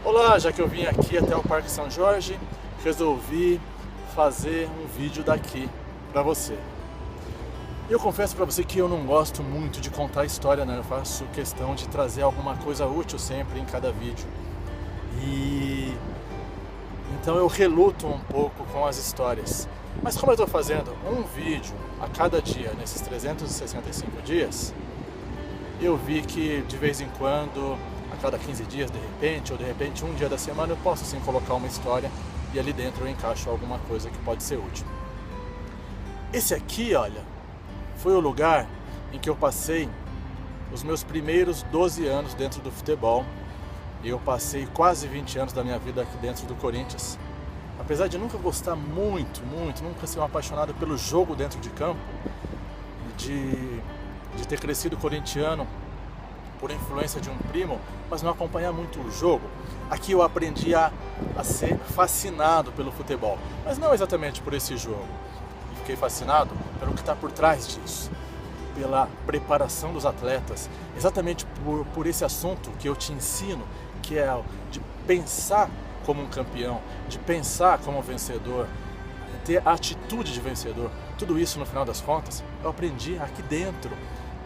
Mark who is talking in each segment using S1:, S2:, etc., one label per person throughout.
S1: Olá, já que eu vim aqui até o Parque São Jorge, resolvi fazer um vídeo daqui pra você. Eu confesso pra você que eu não gosto muito de contar história, né? Eu faço questão de trazer alguma coisa útil sempre em cada vídeo. Então eu reluto um pouco com as histórias. Mas como eu estou fazendo um vídeo a cada dia nesses 365 dias, eu vi que de vez em quando, a cada 15 dias de repente, ou de repente um dia da semana, eu posso sim colocar uma história e ali dentro eu encaixo alguma coisa que pode ser útil. Esse aqui, olha, foi o lugar em que eu passei os meus primeiros 12 anos dentro do futebol. Eu passei quase 20 anos da minha vida aqui dentro do Corinthians. Apesar de nunca gostar muito, nunca ser um apaixonado pelo jogo dentro de campo, de ter crescido corintiano por influência de um primo, mas não acompanhar muito o jogo, aqui eu aprendi a ser fascinado pelo futebol. Mas não exatamente por esse jogo. Fiquei fascinado pelo que está por trás disso, pela preparação dos atletas, exatamente por esse assunto que eu te ensino, que é de pensar como um campeão, de pensar como um vencedor, ter a atitude de vencedor. Tudo isso, no final das contas, eu aprendi aqui dentro,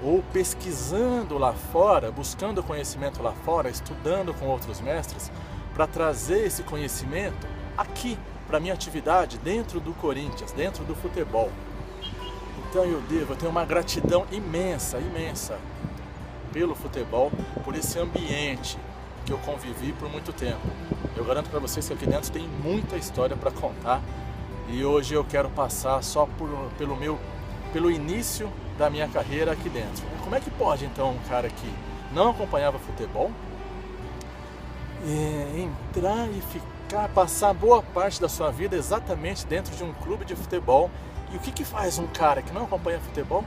S1: ou pesquisando lá fora, buscando conhecimento lá fora, estudando com outros mestres, para trazer esse conhecimento aqui, para a minha atividade dentro do Corinthians, dentro do futebol. Então eu tenho uma gratidão imensa pelo futebol, por esse ambiente que eu convivi por muito tempo. Eu garanto para vocês que aqui dentro tem muita história para contar e hoje eu quero passar só pelo início da minha carreira aqui dentro. Como é que pode então um cara que não acompanhava futebol entrar e passar boa parte da sua vida exatamente dentro de um clube de futebol? E o que faz um cara que não acompanha futebol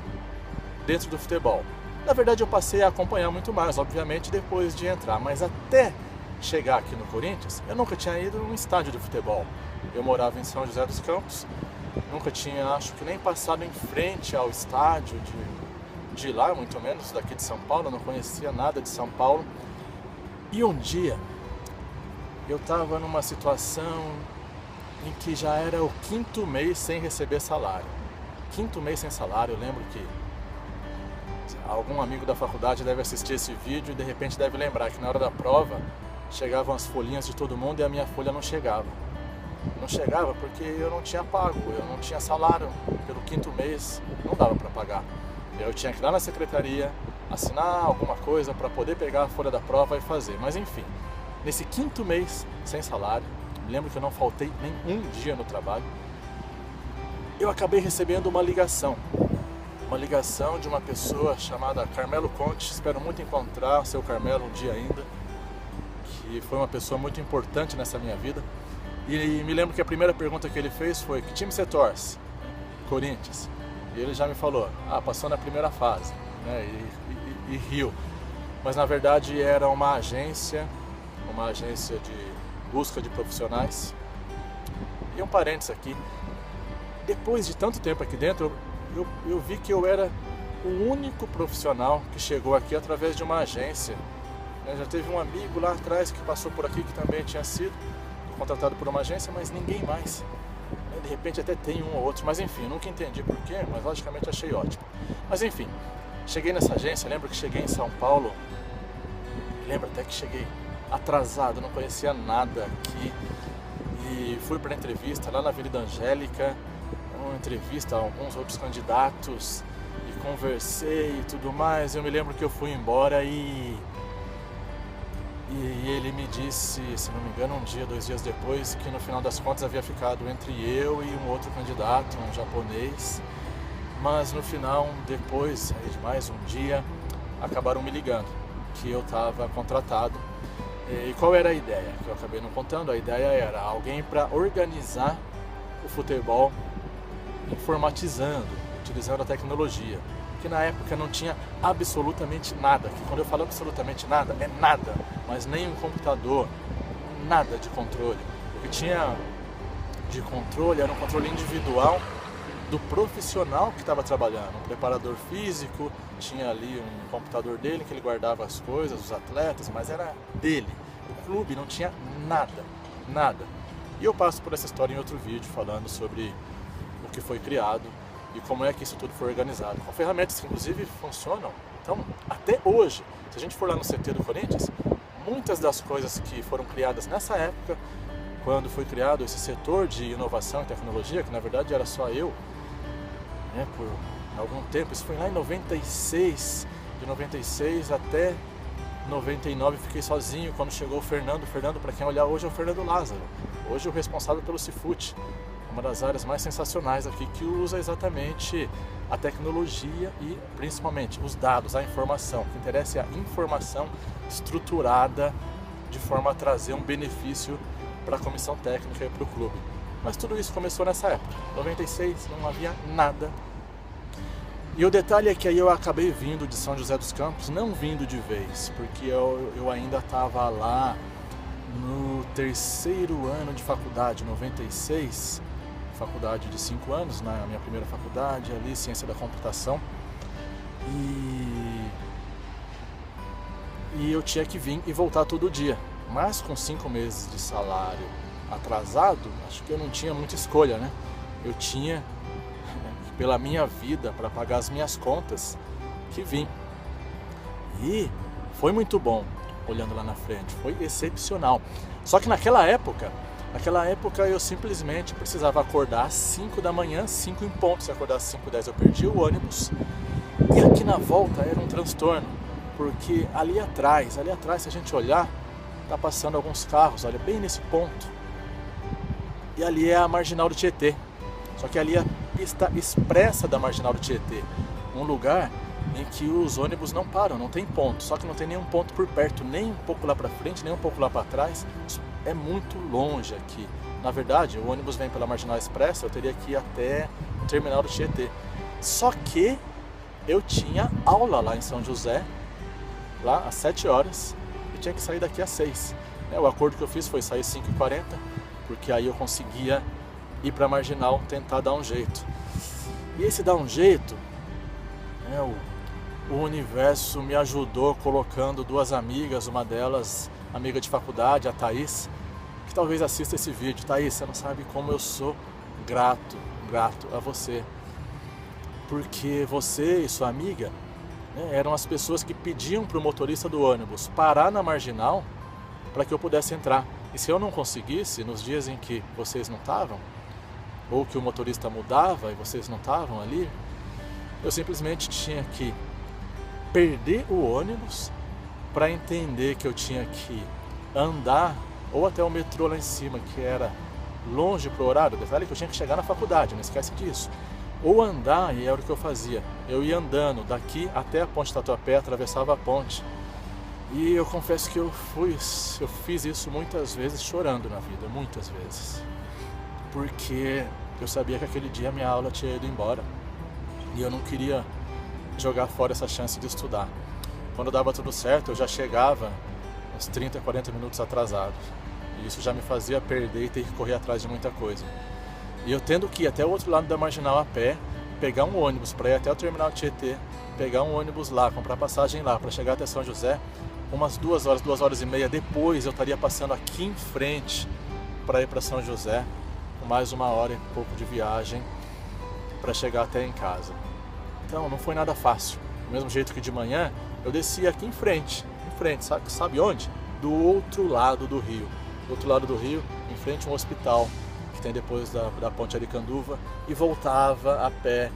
S1: dentro do futebol? Na verdade eu passei a acompanhar muito mais, obviamente, depois de entrar, mas até chegar aqui no Corinthians, eu nunca tinha ido num estádio de futebol. Eu morava em São José dos Campos, nunca tinha, acho que nem passado em frente ao estádio de lá, muito menos daqui de São Paulo, eu não conhecia nada de São Paulo. E um dia, eu estava numa situação em que já era o 5º mês sem receber salário. 5º mês sem salário, eu lembro que algum amigo da faculdade deve assistir esse vídeo e de repente deve lembrar que na hora da prova chegavam as folhinhas de todo mundo e a minha folha não chegava. Não chegava porque eu não tinha pago, eu não tinha salário pelo 5º mês, não dava para pagar. Eu tinha que ir lá na secretaria, assinar alguma coisa para poder pegar a folha da prova e fazer. Mas enfim, nesse 5º mês sem salário, me lembro que eu não faltei nem um dia no trabalho, eu acabei recebendo uma ligação de uma pessoa chamada Carmelo Conte. Espero muito encontrar o seu Carmelo um dia ainda, que foi uma pessoa muito importante nessa minha vida. E me lembro que a primeira pergunta que ele fez foi: que time você torce? Corinthians. E ele já me falou: passou na primeira fase, né? E riu. Mas na verdade era uma agência de busca de profissionais. E um parênteses aqui: depois de tanto tempo aqui dentro, eu vi que eu era o único profissional que chegou aqui através de uma agência. Já teve um amigo lá atrás que passou por aqui que também tinha sido contratado por uma agência, mas ninguém mais. De repente até tem um ou outro, mas enfim, nunca entendi porquê, mas logicamente achei ótimo. Mas enfim, cheguei nessa agência, lembro que cheguei em São Paulo, lembro até que cheguei atrasado, não conhecia nada aqui, e fui para a entrevista lá na Avenida Angélica, uma entrevista a alguns outros candidatos, e conversei e tudo mais. Eu me lembro que eu fui embora e ele me disse, se não me engano, um dia, 2 dias depois, que no final das contas havia ficado entre eu e um outro candidato, um japonês. Mas no final, depois de mais um dia, acabaram me ligando que eu estava contratado. E qual era a ideia? Que eu acabei não contando. A ideia era alguém para organizar o futebol informatizando, utilizando a tecnologia, que na época não tinha absolutamente nada, que quando eu falo absolutamente nada, é nada, mas nem um computador, nada de controle. O que tinha de controle era um controle individual do profissional que estava trabalhando, um preparador físico, tinha ali um computador dele que ele guardava as coisas, os atletas, mas era dele. O clube não tinha nada, nada. E eu passo por essa história em outro vídeo, falando sobre o que foi criado e como é que isso tudo foi organizado. Com ferramentas que inclusive funcionam. Então, até hoje, se a gente for lá no CT do Corinthians, muitas das coisas que foram criadas nessa época, quando foi criado esse setor de inovação e tecnologia, que na verdade era só eu, né, por algum tempo, isso foi lá em 96, de 96 até 99 fiquei sozinho quando chegou o Fernando. O Fernando, para quem olhar hoje, é o Fernando Lázaro. Hoje é o responsável pelo Cifute, uma das áreas mais sensacionais aqui, que usa exatamente a tecnologia e principalmente os dados, a informação. O que interessa é a informação estruturada de forma a trazer um benefício para a comissão técnica e para o clube. Mas tudo isso começou nessa época. Em 96 não havia nada. E o detalhe é que aí eu acabei vindo de São José dos Campos, não vindo de vez, porque eu ainda estava lá no terceiro ano de faculdade, 96, faculdade de 5 anos, na minha primeira faculdade, ali, Ciência da Computação. E eu tinha que vir e voltar todo dia. Mas com 5 meses de salário atrasado, acho que eu não tinha muita escolha, né? Eu tinha, pela minha vida, para pagar as minhas contas, que vim. E foi muito bom, olhando lá na frente, foi excepcional. Só que naquela época eu simplesmente precisava acordar às 5 da manhã, 5 em ponto. Se acordasse às 5h10 eu perdi o ônibus. E aqui na volta era um transtorno, porque ali atrás, se a gente olhar, tá passando alguns carros, olha, bem nesse ponto. E ali é a Marginal do Tietê. Só que ali é a pista expressa da Marginal do Tietê. Um lugar em que os ônibus não param, não tem ponto. Só que não tem nenhum ponto por perto, nem um pouco lá para frente, nem um pouco lá para trás. É muito longe aqui. Na verdade, o ônibus vem pela Marginal Expressa, eu teria que ir até o terminal do Tietê. Só que eu tinha aula lá em São José, lá às 7 horas, e tinha que sair daqui às 6. O acordo que eu fiz foi sair às 5h40, porque aí eu conseguia ir para a Marginal, tentar dar um jeito. E esse dar um jeito, o universo me ajudou colocando 2 amigas, uma delas amiga de faculdade, a Thaís, que talvez assista esse vídeo. Thaís, você não sabe como eu sou grato a você, porque você e sua amiga, eram as pessoas que pediam para o motorista do ônibus parar na Marginal para que eu pudesse entrar. E se eu não conseguisse, nos dias em que vocês não estavam, ou que o motorista mudava e vocês não estavam ali, eu simplesmente tinha que perder o ônibus para entender que eu tinha que andar ou até o metrô lá em cima, que era longe pro horário. Detalhe que eu tinha que chegar na faculdade, não esquece disso. Ou andar, e era o que eu fazia. Eu ia andando daqui até a Ponte Tatuapé, atravessava a ponte. E eu confesso que eu fiz isso muitas vezes chorando na vida, muitas vezes. Porque eu sabia que aquele dia minha aula tinha ido embora. E eu não queria jogar fora essa chance de estudar. Quando dava tudo certo, eu já chegava uns 30, 40 minutos atrasado. E isso já me fazia perder e ter que correr atrás de muita coisa. E eu tendo que ir até o outro lado da Marginal a pé, pegar um ônibus para ir até o terminal Tietê, pegar um ônibus lá, comprar passagem lá para chegar até São José, umas 2 horas, 2h30 depois eu estaria passando aqui em frente para ir para São José, com mais 1h e pouco de viagem para chegar até em casa. Então não foi nada fácil. Do mesmo jeito que de manhã eu descia aqui em frente, sabe onde? Do outro lado do rio. Do outro lado do rio, em frente a um hospital que tem depois da Ponte Aricanduva, e voltava a pé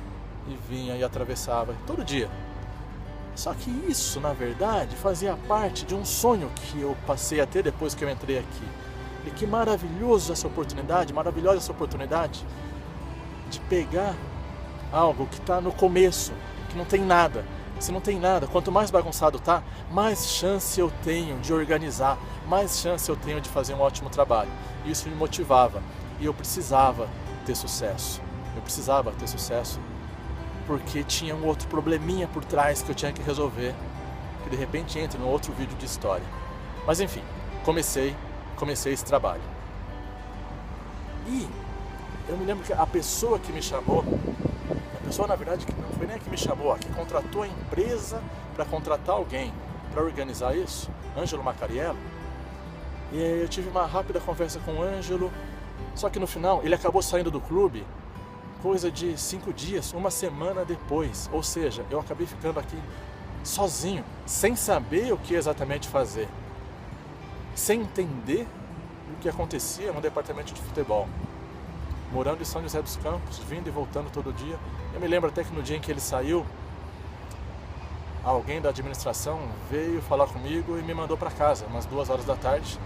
S1: e vinha e atravessava todo dia. Só que isso, na verdade, fazia parte de um sonho que eu passei a ter depois que eu entrei aqui. E que maravilhosa essa oportunidade de pegar algo que está no começo, que não tem nada. Se não tem nada, quanto mais bagunçado tá, mais chance eu tenho de organizar, mais chance eu tenho de fazer um ótimo trabalho. Isso me motivava e eu precisava ter sucesso. Porque tinha um outro probleminha por trás que eu tinha que resolver, que de repente entra num outro vídeo de história. Mas enfim, comecei esse trabalho. E eu me lembro que a pessoa que me chamou, na verdade que não foi nem a que me chamou, a que contratou a empresa para contratar alguém para organizar isso, Ângelo Macariello, E aí eu tive uma rápida conversa com o Ângelo, só que no final ele acabou saindo do clube coisa de 5 dias, uma semana depois. Ou seja, eu acabei ficando aqui sozinho, sem saber o que exatamente fazer, sem entender o que acontecia no departamento de futebol. Morando em São José dos Campos, vindo e voltando todo dia. Eu me lembro até que no dia em que ele saiu, alguém da administração veio falar comigo e me mandou para casa, umas 2 horas da tarde,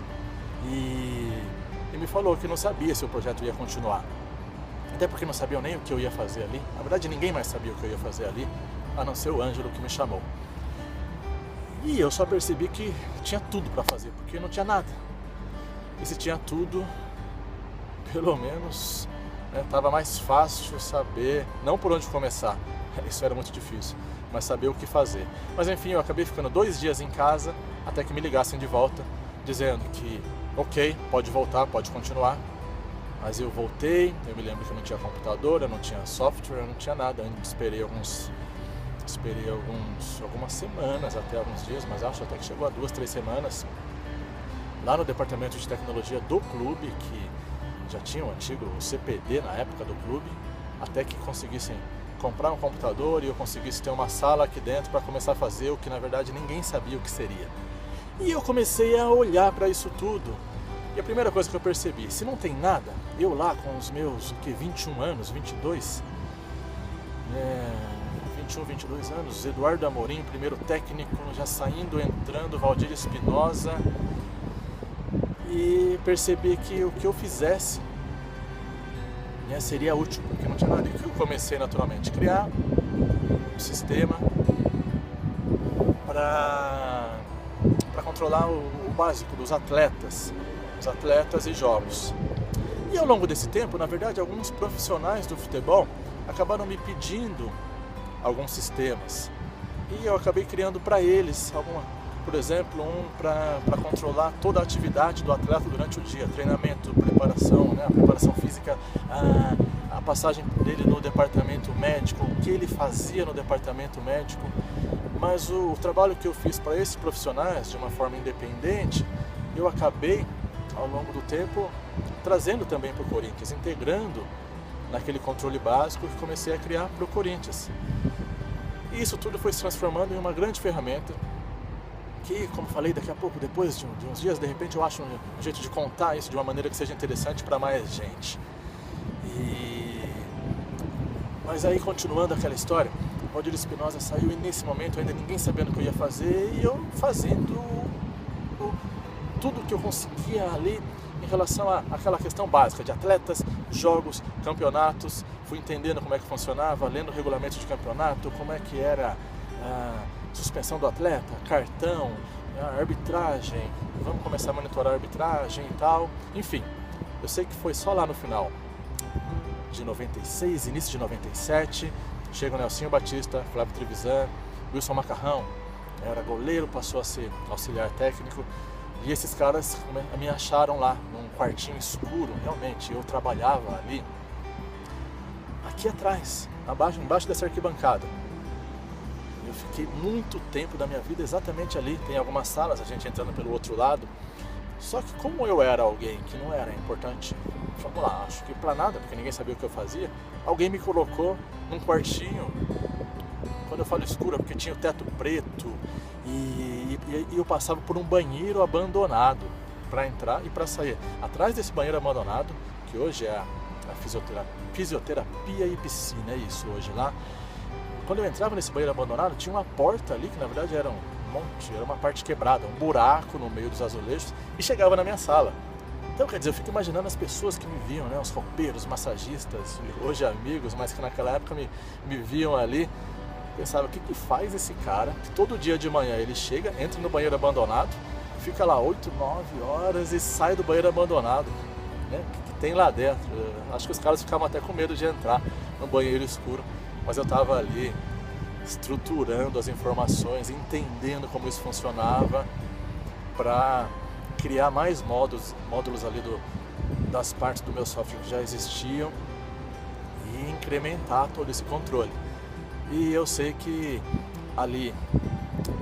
S1: e me falou que não sabia se o projeto ia continuar. Até porque não sabiam nem o que eu ia fazer ali. Na verdade, ninguém mais sabia o que eu ia fazer ali, a não ser o Ângelo que me chamou. E eu só percebi que tinha tudo para fazer, porque não tinha nada. E se tinha tudo, pelo menos estava mais fácil saber, não por onde começar, isso era muito difícil, mas saber o que fazer. Mas enfim, eu acabei ficando 2 dias em casa, até que me ligassem de volta, dizendo que ok, pode voltar, pode continuar. Mas eu voltei, eu me lembro que eu não tinha computador, eu não tinha software, eu não tinha nada. Eu esperei algumas semanas, até alguns dias, mas acho até que chegou a 2, 3 semanas, lá no departamento de tecnologia do clube, que já tinha o antigo CPD na época do clube, até que conseguissem comprar um computador e eu conseguisse ter uma sala aqui dentro para começar a fazer o que na verdade ninguém sabia o que seria. E eu comecei a olhar para isso tudo. E a primeira coisa que eu percebi, se não tem nada, eu lá com os meus 21 anos, 22, 21, 22 anos, Eduardo Amorim, primeiro técnico, já saindo, entrando, Valdir Espinosa, e percebi que o que eu fizesse seria útil, porque não tinha nada. E o que eu comecei naturalmente? Criar um sistema para controlar o básico dos atletas e jogos. E ao longo desse tempo, na verdade, alguns profissionais do futebol acabaram me pedindo alguns sistemas. E eu acabei criando para eles, por exemplo, um para controlar toda a atividade do atleta durante o dia, treinamento, preparação, a preparação física, a passagem dele no departamento médico, o que ele fazia no departamento médico. Mas o trabalho que eu fiz para esses profissionais de uma forma independente, eu acabei, ao longo do tempo, trazendo também para o Corinthians, integrando naquele controle básico que comecei a criar para o Corinthians. E isso tudo foi se transformando em uma grande ferramenta que, como falei, daqui a pouco, depois de uns dias, de repente eu acho um jeito de contar isso de uma maneira que seja interessante para mais gente. Mas aí, continuando aquela história, o Valdir Espinosa saiu e nesse momento ainda ninguém sabendo o que eu ia fazer e eu fazendo tudo que eu conseguia ali em relação àquela questão básica de atletas, jogos, campeonatos. Fui entendendo como é que funcionava, lendo o regulamento de campeonato, como é que era a suspensão do atleta, cartão, a arbitragem, vamos começar a monitorar a arbitragem e tal. Enfim, eu sei que foi só lá no final de 96, início de 97, chega o Nelsinho Batista, Flávio Trevisan, Wilson Macarrão, era goleiro, passou a ser auxiliar técnico. E esses caras me acharam lá, num quartinho escuro, realmente, eu trabalhava ali, aqui atrás, embaixo dessa arquibancada. Eu fiquei muito tempo da minha vida exatamente ali, tem algumas salas, a gente entrando pelo outro lado. Só que como eu era alguém que não era importante, vamos lá, acho que pra nada, porque ninguém sabia o que eu fazia, alguém me colocou num quartinho, quando eu falo escuro, é porque tinha o teto preto, e eu passava por um banheiro abandonado para entrar e para sair. Atrás desse banheiro abandonado, que hoje é a fisioterapia e piscina, é isso hoje lá. Quando eu entrava nesse banheiro abandonado, tinha uma porta ali, que na verdade era era uma parte quebrada, um buraco no meio dos azulejos, e chegava na minha sala. Então, quer dizer, eu fico imaginando as pessoas que me viam, os roupeiros, massagistas, hoje amigos, mas que naquela época me viam ali. Pensava, o que faz esse cara que todo dia de manhã ele chega, entra no banheiro abandonado, fica lá 8, 9 horas e sai do banheiro abandonado, O que tem lá dentro? Acho que os caras ficavam até com medo de entrar no banheiro escuro, mas eu estava ali estruturando as informações, entendendo como isso funcionava para criar mais módulos ali das partes do meu software que já existiam e incrementar todo esse controle. E eu sei que ali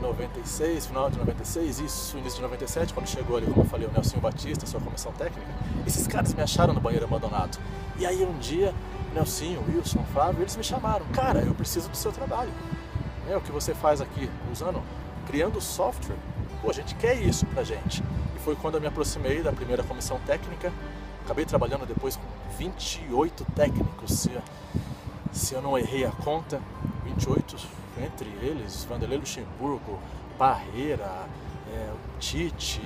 S1: 96, final de 96, isso, início de 97, quando chegou ali, como eu falei, o Nelsinho Batista, sua comissão técnica, esses caras me acharam no banheiro abandonado. E aí um dia, Nelsinho, Wilson, Flávio, eles me chamaram, cara, eu preciso do seu trabalho. O que você faz aqui, criando software, pô, a gente quer isso pra gente. E foi quando eu me aproximei da primeira comissão técnica, acabei trabalhando depois com 28 técnicos, se eu não errei a conta, 28, entre eles, Vanderlei Luxemburgo, Barreira, Tite,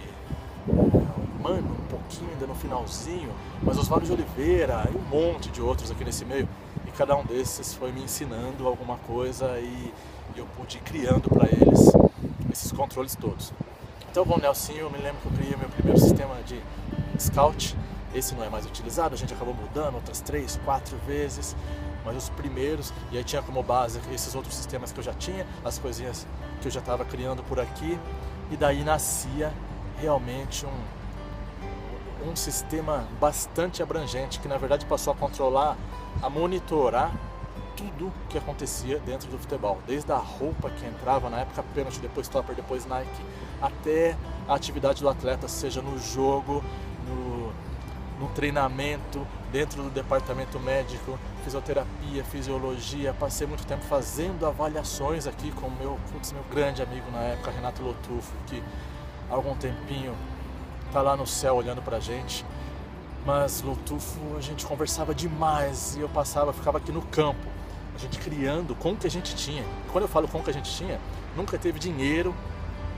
S1: Mano, um pouquinho ainda no finalzinho, mas Oswaldo de Oliveira e um monte de outros aqui nesse meio. E cada um desses foi me ensinando alguma coisa e eu pude ir criando para eles esses controles todos. Então com o Nelsinho eu me lembro que eu criei meu primeiro sistema de Scout. Esse não é mais utilizado, a gente acabou mudando outras 3, 4 vezes, mas os primeiros, e aí tinha como base esses outros sistemas que eu já tinha, as coisinhas que eu já estava criando por aqui, e daí nascia realmente um sistema bastante abrangente, que na verdade passou a controlar, a monitorar tudo que acontecia dentro do futebol, desde a roupa que entrava na época pênalti, depois topper, depois Nike, até a atividade do atleta, seja no jogo, no treinamento, dentro do departamento médico, fisioterapia, fisiologia. Passei muito tempo fazendo avaliações aqui com o meu grande amigo na época, Renato Lotufo, que há algum tempinho tá lá no céu olhando pra gente. Mas Lotufo, a gente conversava demais e eu ficava aqui no campo, a gente criando com o que a gente tinha. E quando eu falo com o que a gente tinha, nunca teve dinheiro,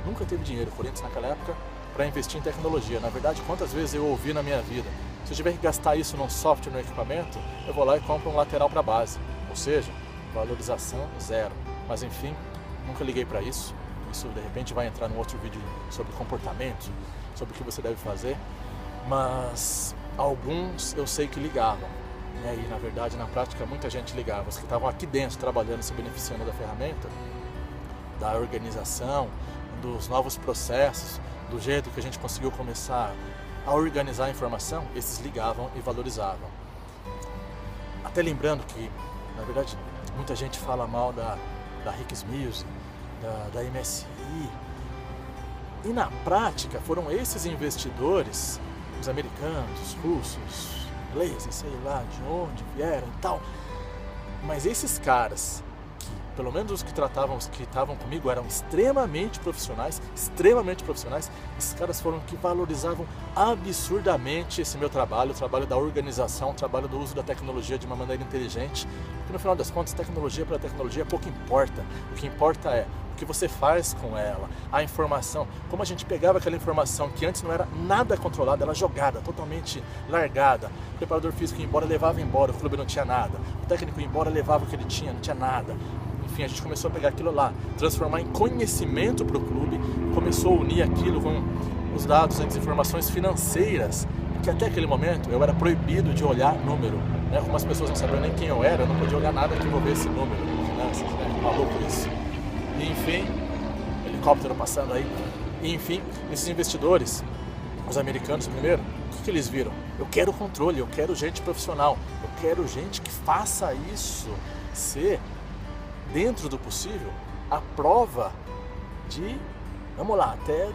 S1: o Corinthians naquela época, para investir em tecnologia. Na verdade, quantas vezes eu ouvi na minha vida, se eu tiver que gastar isso num software, num equipamento, eu vou lá e compro um lateral para base. Ou seja, valorização zero. Mas enfim, nunca liguei para isso. Isso de repente vai entrar num outro vídeo sobre comportamento, sobre o que você deve fazer. Mas alguns eu sei que ligavam. E na verdade, na prática, muita gente ligava. Os que estavam aqui dentro trabalhando, se beneficiando da ferramenta, da organização, dos novos processos, do jeito que a gente conseguiu começar a organizar a informação, esses ligavam e valorizavam. Até lembrando que, na verdade, muita gente fala mal da Hicks Music, da MSI, e na prática foram esses investidores, os americanos, os russos, ingleses, sei lá de onde vieram e tal, mas esses caras, pelo menos os que estavam comigo, eram extremamente profissionais, esses caras foram que valorizavam absurdamente esse meu trabalho, o trabalho da organização, o trabalho do uso da tecnologia de uma maneira inteligente, porque no final das contas, tecnologia pela tecnologia pouco importa, o que importa é o que você faz com ela, a informação, como a gente pegava aquela informação que antes não era nada controlada, ela jogada, totalmente largada, o preparador físico ia embora, levava embora, o clube não tinha nada, o técnico ia embora, levava o que ele tinha, não tinha nada. Enfim, a gente começou a pegar aquilo lá, transformar em conhecimento para o clube, começou a unir aquilo com os dados, as informações financeiras, que até aquele momento eu era proibido de olhar número, né? Como as pessoas não sabiam nem quem eu era, eu não podia olhar nada que envolvesse número, finanças, né? Maluco isso. E, enfim, helicóptero passando aí, e, enfim, esses investidores, os americanos primeiro, o que eles viram? Eu quero controle, eu quero gente profissional, eu quero gente que faça isso ser, dentro do possível, a prova de, vamos lá, até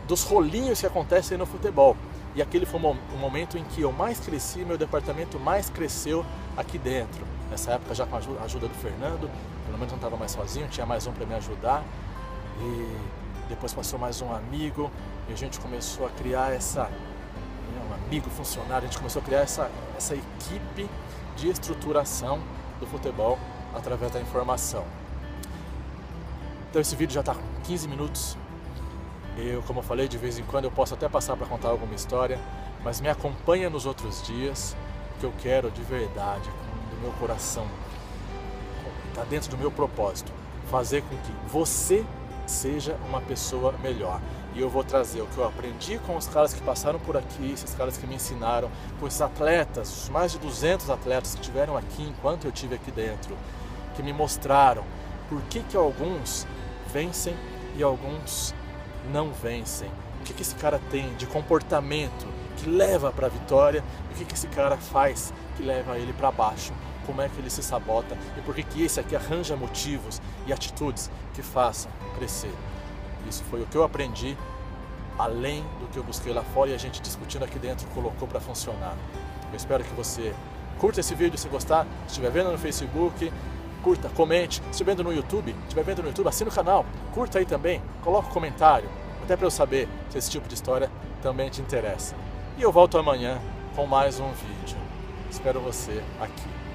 S1: dos rolinhos que acontecem no futebol. E aquele foi o momento em que eu mais cresci, meu departamento mais cresceu aqui dentro. Nessa época já com a ajuda do Fernando, pelo menos não estava mais sozinho, tinha mais um para me ajudar. E depois passou mais um amigo e a gente começou a criar um amigo funcionário, a gente começou a criar essa equipe de estruturação do futebol através da informação. Então esse vídeo já está com 15 minutos. Eu, como eu falei, de vez em quando eu posso até passar para contar alguma história, mas me acompanha nos outros dias, que eu quero de verdade, do meu coração, está dentro do meu propósito, fazer com que você seja uma pessoa melhor. E eu vou trazer o que eu aprendi com os caras que passaram por aqui, esses caras que me ensinaram, com esses atletas, os mais de 200 atletas que estiveram aqui enquanto eu estive aqui dentro, que me mostraram por que alguns vencem e alguns não vencem. O que esse cara tem de comportamento que leva para a vitória e o que esse cara faz que leva ele para baixo. como é que ele se sabota e por que esse aqui arranja motivos e atitudes que façam crescer. Isso foi o que eu aprendi, além do que eu busquei lá fora e a gente discutindo aqui dentro colocou para funcionar. Eu espero que você curta esse vídeo se gostar, se estiver vendo no Facebook, curta, comente, se estiver vendo no YouTube, assina o canal, curta aí também, coloca um comentário, até para eu saber se esse tipo de história também te interessa. E eu volto amanhã com mais um vídeo. Espero você aqui.